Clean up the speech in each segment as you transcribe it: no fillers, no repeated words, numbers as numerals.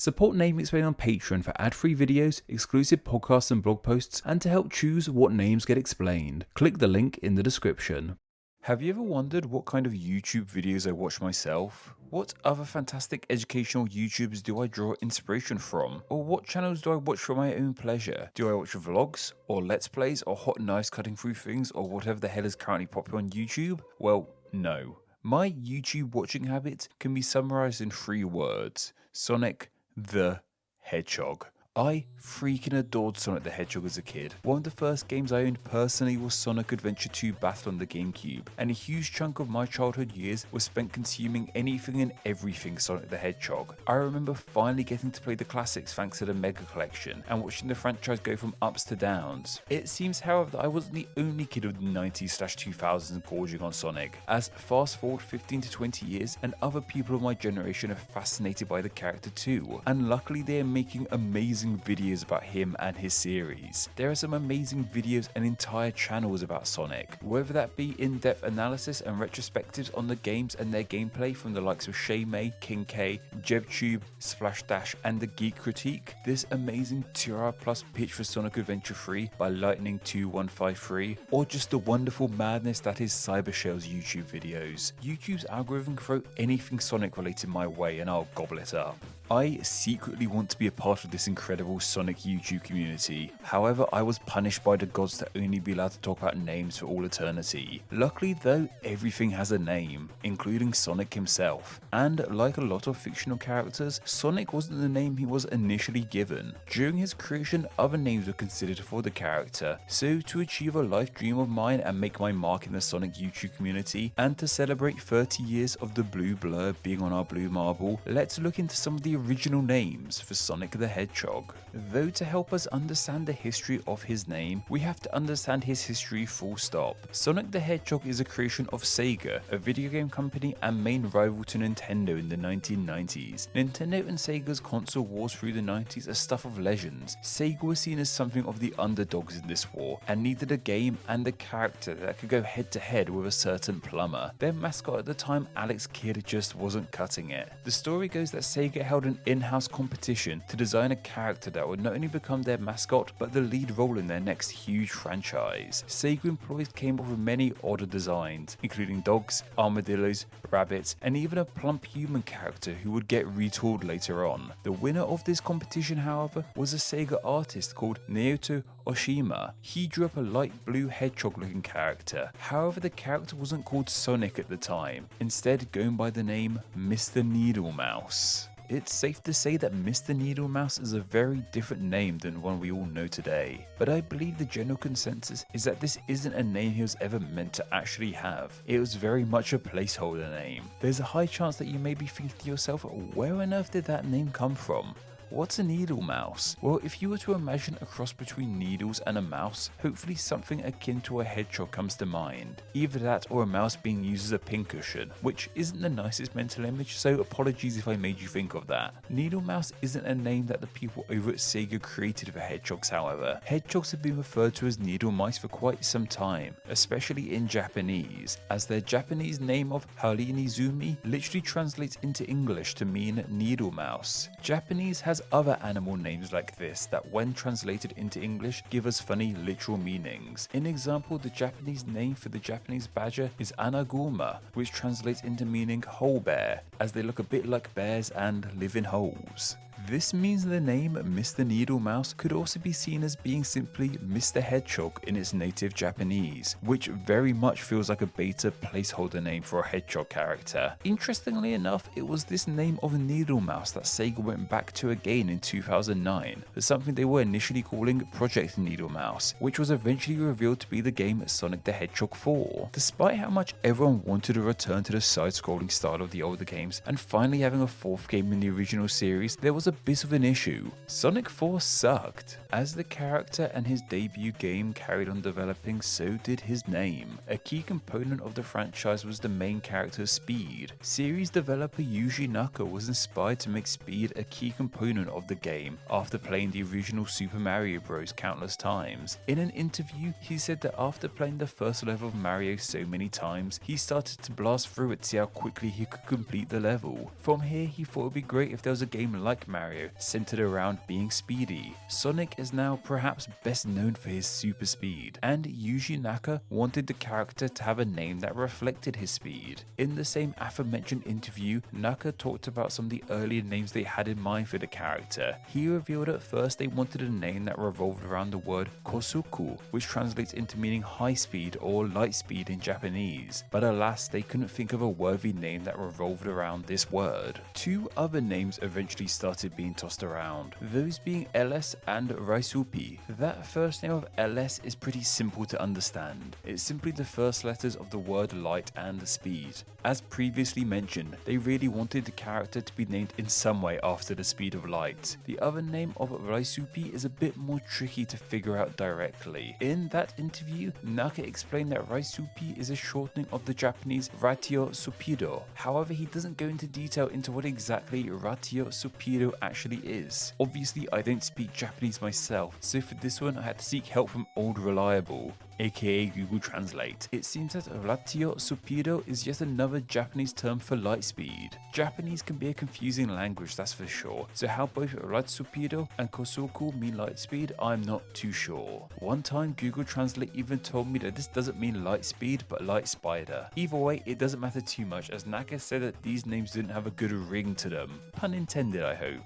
Support Name Explain on Patreon for ad-free videos, exclusive podcasts and blog posts, and to help choose what names get explained. Click the link in the description. Have you ever wondered what kind of YouTube videos I watch myself? What other fantastic educational YouTubers do I draw inspiration from? Or what channels do I watch for my own pleasure? Do I watch vlogs, or let's plays, or hot knives cutting through things, or whatever the hell is currently popular on YouTube? Well, no. My YouTube watching habits can be summarized in 3 words. Sonic the Hedgehog. I freaking adored Sonic the Hedgehog as a kid. One of the first games I owned personally was Sonic Adventure 2 Battle on the GameCube, and a huge chunk of my childhood years was spent consuming anything and everything Sonic the Hedgehog. I remember finally getting to play the classics thanks to the Mega Collection, and watching the franchise go from ups to downs. It seems however that I wasn't the only kid of the 90s/2000s gorging on Sonic, as fast forward 15 to 20 years and other people of my generation are fascinated by the character too, and luckily they are making amazing videos about him and his series. There are some amazing videos and entire channels about Sonic, whether that be in-depth analysis and retrospectives on the games and their gameplay from the likes of Shay May, King K, JebTube, Splash Dash, and The Geek Critique. This amazing 2-hour plus pitch for Sonic Adventure 3 by Lightning2153, or just the wonderful madness that is Cybershell's YouTube videos. YouTube's algorithm can throw anything Sonic related my way and I'll gobble it up. I secretly want to be a part of this incredible Sonic YouTube community. However, I was punished by the gods to only be allowed to talk about names for all eternity. Luckily though, everything has a name, including Sonic himself. And like a lot of fictional characters, Sonic wasn't the name he was initially given. During his creation, other names were considered for the character. So to achieve a life dream of mine and make my mark in the Sonic YouTube community, and to celebrate 30 years of the blue blur being on our blue marble, let's look into some of the original names for Sonic the Hedgehog. Though to help us understand the history of his name, we have to understand his history full stop. Sonic the Hedgehog is a creation of Sega, a video game company and main rival to Nintendo in the 1990s. Nintendo and Sega's console wars through the 90s are stuff of legends. Sega was seen as something of the underdogs in this war, and needed a game and a character that could go head to head with a certain plumber. Their mascot at the time, Alex Kidd, just wasn't cutting it. The story goes that Sega held an in-house competition to design a character that would not only become their mascot, but the lead role in their next huge franchise. Sega employees came up with many odder designs, including dogs, armadillos, rabbits, and even a plump human character who would get retooled later on. The winner of this competition, however, was a Sega artist called Naoto Oshima. He drew up a light blue hedgehog looking character. However, the character wasn't called Sonic at the time, instead going by the name Mr. Needle Mouse. It's safe to say that Mr. Needle Mouse is a very different name than one we all know today, but I believe the general consensus is that this isn't a name he was ever meant to actually have. It was very much a placeholder name. There's a high chance that you may be thinking to yourself, where on earth did that name come from? What's a needle mouse? Well, if you were to imagine a cross between needles and a mouse, hopefully something akin to a hedgehog comes to mind. Either that or a mouse being used as a pincushion, which isn't the nicest mental image, so apologies if I made you think of that. Needle mouse isn't a name that the people over at Sega created for hedgehogs, however. Hedgehogs have been referred to as needle mice for quite some time, especially in Japanese, as their Japanese name of Harinizumi literally translates into English to mean needle mouse. Japanese has other animal names like this that when translated into English give us funny literal meanings. In example, the Japanese name for the Japanese badger is Anaguma, which translates into meaning hole bear, as they look a bit like bears and live in holes. This means the name Mr. Needle Mouse could also be seen as being simply Mr. Hedgehog in its native Japanese, which very much feels like a beta placeholder name for a hedgehog character. Interestingly enough, it was this name of Needle Mouse that Sega went back to again in 2009 for something they were initially calling Project Needle Mouse, which was eventually revealed to be the game Sonic the Hedgehog 4. Despite how much everyone wanted a return to the side-scrolling style of the older games and finally having a 4th game in the original series, there was a bit of an issue. Sonic 4 sucked. As the character and his debut game carried on developing, so did his name. A key component of the franchise was the main character Speed. Series developer Yuji Naka was inspired to make Speed a key component of the game after playing the original Super Mario Bros. Countless times. In an interview, he said that after playing the first level of Mario so many times, he started to blast through it to see how quickly he could complete the level. From here, he thought it would be great if there was a game like Mario Mario centered around being speedy. Sonic is now perhaps best known for his super speed, and Yuji Naka wanted the character to have a name that reflected his speed. In the same aforementioned interview, Naka talked about some of the earlier names they had in mind for the character. He revealed at first they wanted a name that revolved around the word kosuku, which translates into meaning high speed or light speed in Japanese, but alas they couldn't think of a worthy name that revolved around this word. Two other names eventually started being tossed around, those being LS and RAISUPI. That first name of LS is pretty simple to understand. It's simply the first letters of the word light and speed. As previously mentioned, they really wanted the character to be named in some way after the speed of light. The other name of RAISUPI is a bit more tricky to figure out directly. In that interview, Naka explained that RAISUPI is a shortening of the Japanese RAITOSUPIIDO. However, he doesn't go into detail into what exactly RAITOSUPIIDO actually is. Obviously, I don't speak Japanese myself, so for this one I had to seek help from Old Reliable, aka Google Translate. It seems that RAITOSUPIIDO is yet another Japanese term for light speed. Japanese can be a confusing language, that's for sure, so how both RAITOSUPIIDO and kosoku mean light speed, I'm not too sure. One time Google Translate even told me that this doesn't mean light speed but light spider. Either way, it doesn't matter too much, as Naka said that these names didn't have a good ring to them. Pun intended, I hope.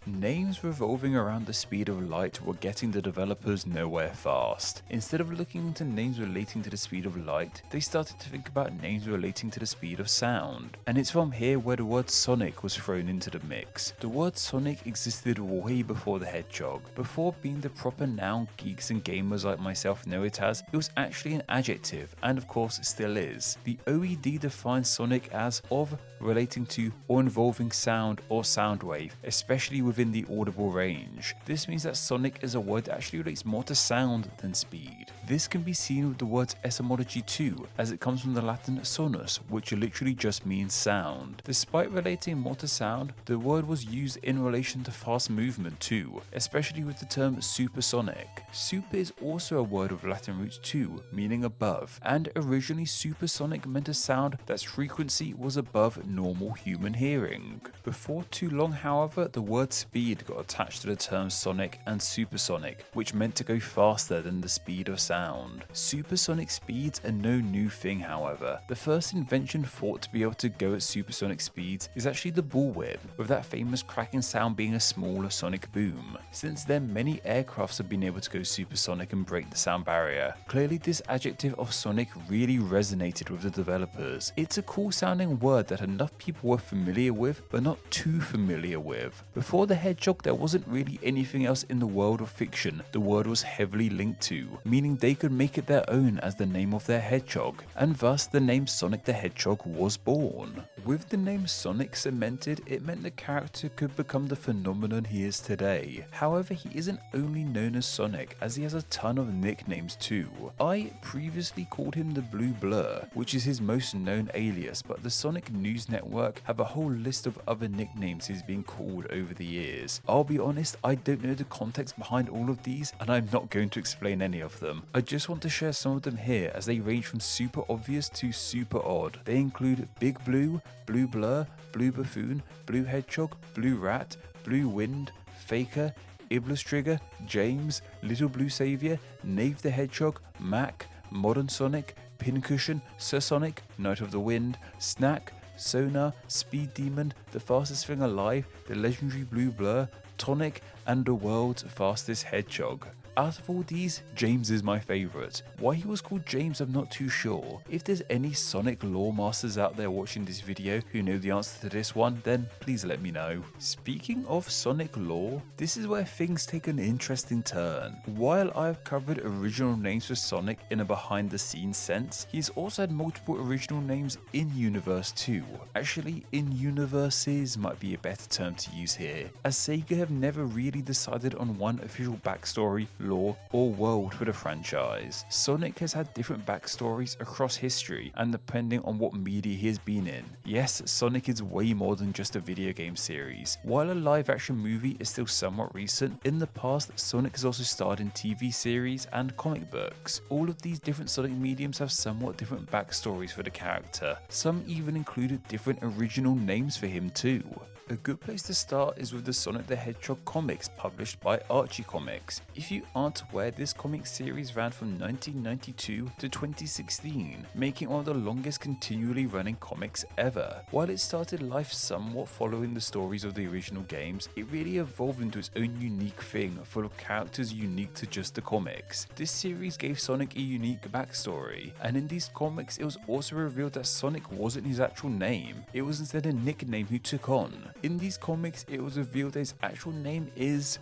Names revolving around the speed of light were getting the developers nowhere fast. Instead of looking into names relating to the speed of light, they started to think about names relating to the speed of sound. And it's from here where the word Sonic was thrown into the mix. The word Sonic existed way before the Hedgehog. Before being the proper noun geeks and gamers like myself know it as, it was actually an adjective, and of course it still is. The OED defines Sonic as of, relating to, or involving sound or sound wave, especially within the audible range. This means that Sonic is a word that actually relates more to sound than speed. This can be seen with the word's etymology too, as it comes from the Latin sonus, which literally just means sound. Despite relating more to sound, the word was used in relation to fast movement too, especially with the term supersonic. Super is also a word with Latin roots too, meaning above, and originally supersonic meant a sound that's frequency was above normal human hearing. Before too long, however, the word speed got attached to the terms sonic and supersonic, which meant to go faster than the speed of sound. Supersonic speeds are no new thing, however. The first invention thought to be able to go at supersonic speeds is actually the bullwhip, with that famous cracking sound being a smaller sonic boom. Since then, many aircrafts have been able to go supersonic and break the sound barrier. Clearly, this adjective of sonic really resonated with the developers. It's a cool sounding word that enough people were familiar with, but not too familiar with. Before the Hedgehog, there wasn't really anything else in the world of fiction the word was heavily linked to, meaning they could make it their own as the name of their hedgehog, and thus the name Sonic the Hedgehog was born. With the name Sonic cemented, it meant the character could become the phenomenon he is today. However, he isn't only known as Sonic, as he has a ton of nicknames too. I previously called him the Blue Blur, which is his most known alias, but the Sonic News Network have a whole list of other nicknames he's been called over the years. I'll be honest, I don't know the context behind all of these, and I'm not going to explain any of them. I just want to share some of them here, as they range from super obvious to super odd. They include Big Blue, Blue Blur, Blue Buffoon, Blue Hedgehog, Blue Rat, Blue Wind, Faker, Iblis Trigger, James, Little Blue Savior, Knave the Hedgehog, Mac, Modern Sonic, Pincushion, Sir Sonic, Knight of the Wind, Snack, Sonar, Speed Demon, The Fastest Thing Alive, The Legendary Blue Blur, Tonic, and the world's fastest hedgehog. Out of all these, James is my favourite. Why he was called James, I'm not too sure. If there's any Sonic lore masters out there watching this video who know the answer to this one, then please let me know. Speaking of Sonic lore, this is where things take an interesting turn. While I've covered original names for Sonic in a behind the scenes sense, he's also had multiple original names in universe too. Actually, in universes might be a better term to use here, as Sega have never really decided on one official backstory, lore, or world for the franchise. Sonic has had different backstories across history, and depending on what media he has been in. Yes, Sonic is way more than just a video game series. While a live action movie is still somewhat recent, in the past Sonic has also starred in TV series and comic books. All of these different Sonic mediums have somewhat different backstories for the character. Some even included different original names for him too. A good place to start is with the Sonic the Hedgehog comics published by Archie Comics. If you aren't aware, this comic series ran from 1992 to 2016, making it one of the longest continually running comics ever. While it started life somewhat following the stories of the original games, it really evolved into its own unique thing, full of characters unique to just the comics. This series gave Sonic a unique backstory, and in these comics it was also revealed that Sonic wasn't his actual name, it was instead a nickname he took on. In these comics, it was revealed that his actual name is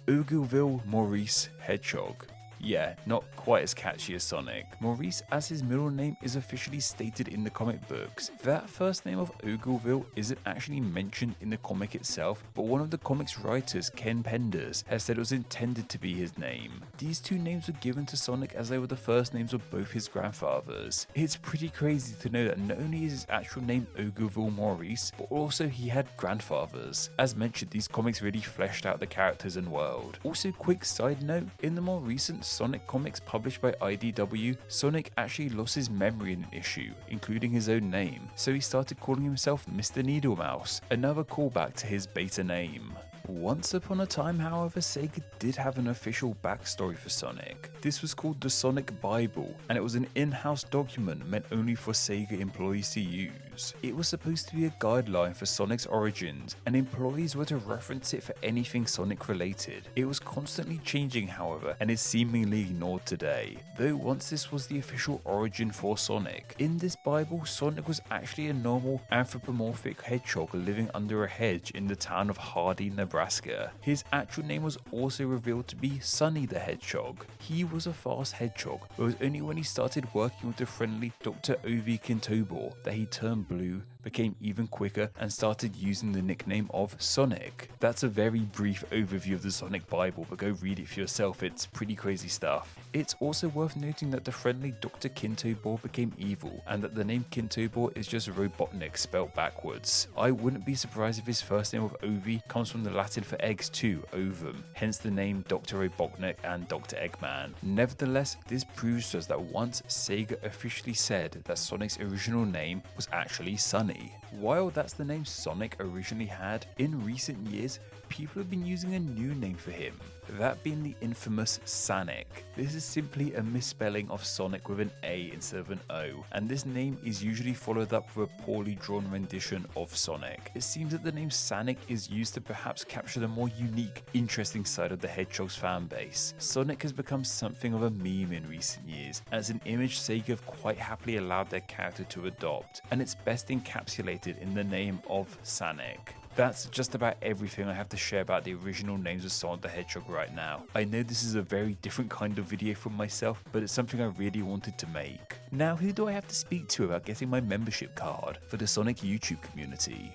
OLGILVIE Maurice Hedgehog. Yeah, not quite as catchy as Sonic. Maurice as his middle name is officially stated in the comic books. That first name of OLGILVIE isn't actually mentioned in the comic itself, but one of the comic's writers, Ken Penders, has said it was intended to be his name. These two names were given to Sonic as they were the first names of both his grandfathers. It's pretty crazy to know that not only is his actual name OLGILVIE Maurice, but also he had grandfathers. As mentioned, these comics really fleshed out the characters and world. Also, quick side note, in the more recent Sonic comics published by IDW, Sonic actually lost his memory in an issue, including his own name, so he started calling himself Mr. Needlemouse, another callback to his beta name. Once upon a time, however, Sega did have an official backstory for Sonic. This was called the Sonic Bible, and it was an in-house document meant only for Sega employees to use. It was supposed to be a guideline for Sonic's origins, and employees were to reference it for anything Sonic related. It was constantly changing, however, and is seemingly ignored today, though once this was the official origin for Sonic. In this Bible, Sonic was actually a normal anthropomorphic hedgehog living under a hedge in the town of Hardy, Nebraska. His actual name was also revealed to be Sonny the Hedgehog. He was a fast hedgehog, but it was only when he started working with the friendly Dr. Ovi Kintobor that he turned blue, became even quicker, and started using the nickname of Sonic. That's a very brief overview of the Sonic Bible, but go read it for yourself, it's pretty crazy stuff. It's also worth noting that the friendly Dr. Kintobor became evil, and that the name Kintobor is just Robotnik spelled backwards. I wouldn't be surprised if his first name of Ovi comes from the Latin for eggs too, ovum, hence the name Dr. Robotnik and Dr. Eggman. Nevertheless, this proves to us that once Sega officially said that Sonic's original name was actually Sonny. While that's the name Sonic originally had, in recent years, people have been using a new name for him, that being the infamous Sanic. This is simply a misspelling of Sonic with an A instead of an O, and this name is usually followed up with a poorly drawn rendition of Sonic. It seems that the name Sanic is used to perhaps capture the more unique, interesting side of the Hedgehog's fanbase. Sonic has become something of a meme in recent years, and it's an image Sega have quite happily allowed their character to adopt, and it's best encapsulated in the name of Sanic. That's just about everything I have to share about the original names of Sonic the Hedgehog right now. I know this is a very different kind of video from myself, but it's something I really wanted to make. Now, who do I have to speak to about getting my membership card for the Sonic YouTube community?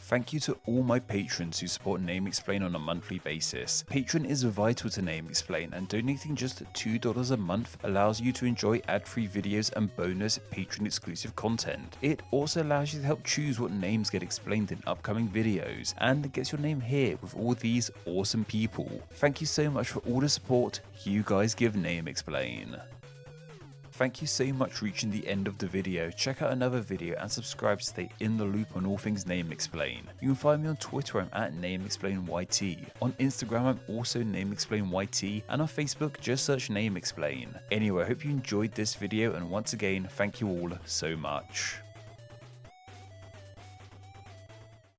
Thank you to all my patrons who support Name Explain on a monthly basis. Patreon is vital to Name Explain, and donating just $2 a month allows you to enjoy ad-free videos and bonus Patreon exclusive content. It also allows you to help choose what names get explained in upcoming videos, and gets your name here with all these awesome people. Thank you so much for all the support you guys give Name Explain. Thank you so much for reaching the end of the video. Check out another video and subscribe to stay in the loop on all things Name Explain. You can find me on Twitter, I'm at NameExplainYT. On Instagram, I'm also NameExplainYT, and on Facebook, just search Name Explain. Anyway, I hope you enjoyed this video, and once again, thank you all so much.